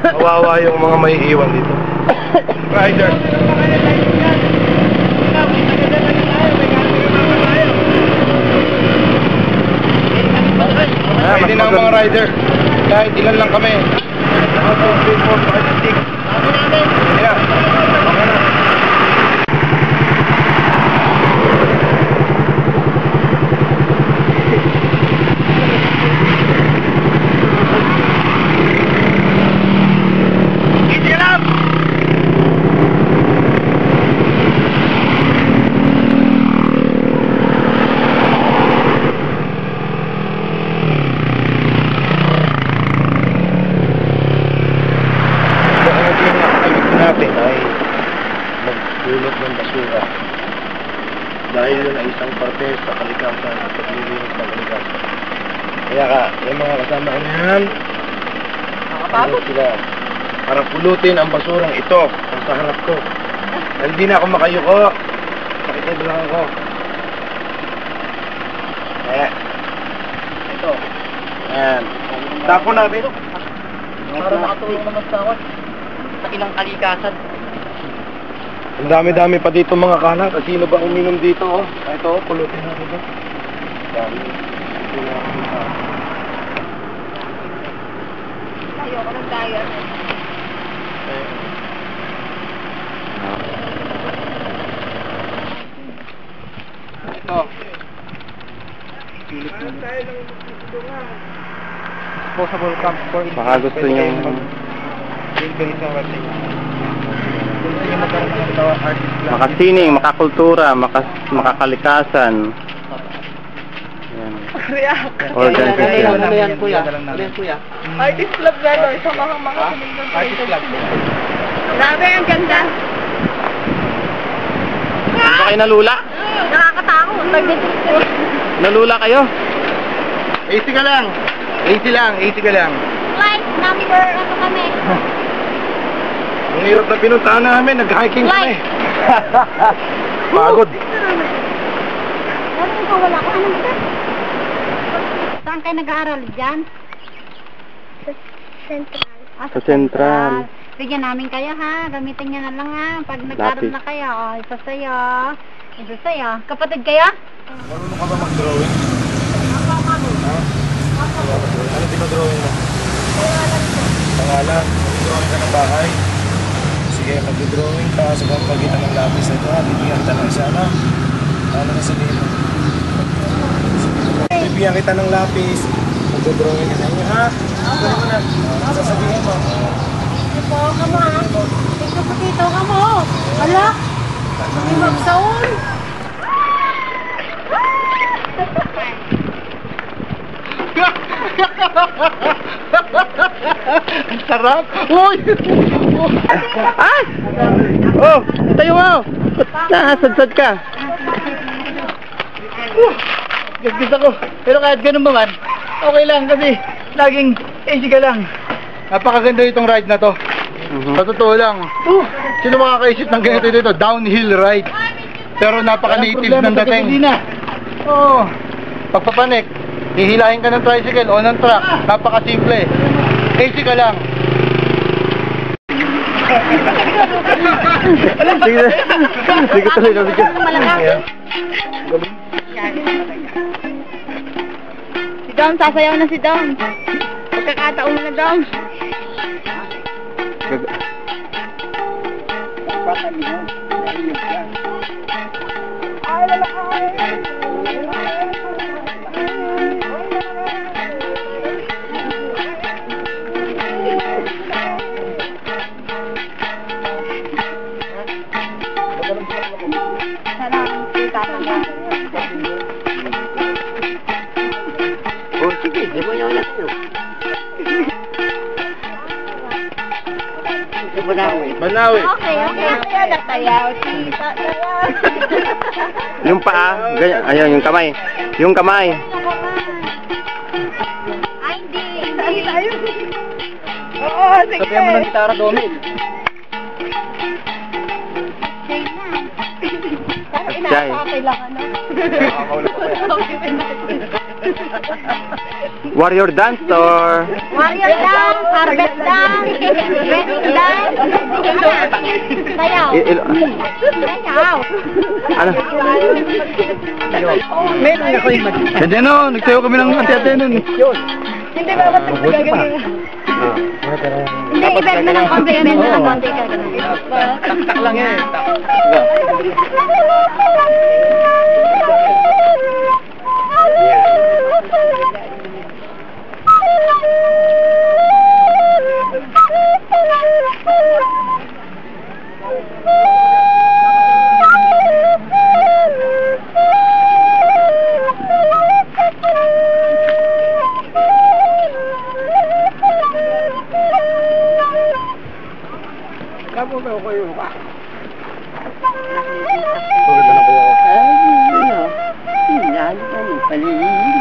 Kawawa yung mga may iwan dito. Rider. Pwede na ang mga rider. Kahit ilan lang kami. 1, 2, 3, 4, 5, 6. Yeah. Natin ay magdulot ng basura dahil yun ay isang parte sa kalikasan at paglilinis ng kalikasan. Kaya yung mga kasama ko niyan nakapagod sila para pulutin ang basurang ito ang sa harap ko dahil di na ako makayuko, sakitid lang ako. Kaya ito yan tapo natin para makatulong naman sa akin sa ilang kalikasan. Ang dami-dami pa dito mga kanak. Sino ba uminom dito? Oh? Ito, pulutin na dito. Dami. Ayoko ng diet. Ito. Disposable cup for baka gusto nyo makasining, makakultura, makakalikasan. Organization. Ano yan kuya? Artist club na ito. Isa mga Artist club. Grabe, ang ganda. Ano ba kayo nalula? Nakakatakot. Nalula kayo? Easy ka lang. Easy ka lang. Like number, ano kami? Ang hirap na pinuntahan namin, nag-hiking kami. Pagod. Ano ito, wala ko. Anong ito? Saan kayo nag-aaral dyan? Sa Central. Sa Central. Bigyan namin kayo ha. Gamitin nyo na lang ha. Pag nag-aaral na kayo. Oh, isa sa'yo. Isa sa'yo. Kapatid kayo? Marunong ka ba mag-drawing? Ano pinag-drawing mo? Pangalan. Mag-drawing ka ng bahay. Sige, mag-drawing ka sa pagpagitan ng lapis. Ito ha, bibigyan kita ng isa na. Ano na sabihin mo? Bibigyan kita ng lapis. Mag-drawing ka sa inyo ha. Gawin mo na. Ano sasabihin mo? Ito, kama. Ito po dito, kamo. Hala. Hindi magsaon. Ang sarap! Uy! Ay! Oh! Tayo mo! Nasadsad ka! Gagis ako! Pero kahit ganun ba man, okay lang kasi laging easy ka lang. Napakaganda itong ride na to. Sa totoo lang. Sino makakaisip ng ganito dito? Downhill ride. Pero napaka-native ng dating. Oo. Pagpapanik, hihilahin ka ng tricycle o ng truck. Napaka-simple. Easy ka lang. Sige tuloy na video. Si Dom, sasayaw na si Dom. Pagkakataon na Dom. Oh, sige, di mo nyo lang yun. Banawi. Okay. Natayaw. Yung paa, ganyan, ayun, yung kamay. Yung kamay. Ay, hindi. Oo, sige. Sabihan mo ng gitara, Domil. Jai. Okay lang, ano? Warrior dance or... Warrior dance, harvest dance, wedding dance, sayaw. Sayaw. Ano? Meron ako yung mag... Hindi no, nagsayo kami ng ate-ate nun. Hindi ba ba't gagawin? Hindi, i-beg mo ng konti, i-beg mo ng konti. Tak lang eh. Kamu ba ko yung ba? Tulad na ako. Ay, ano? Yan, ano? Paliligo.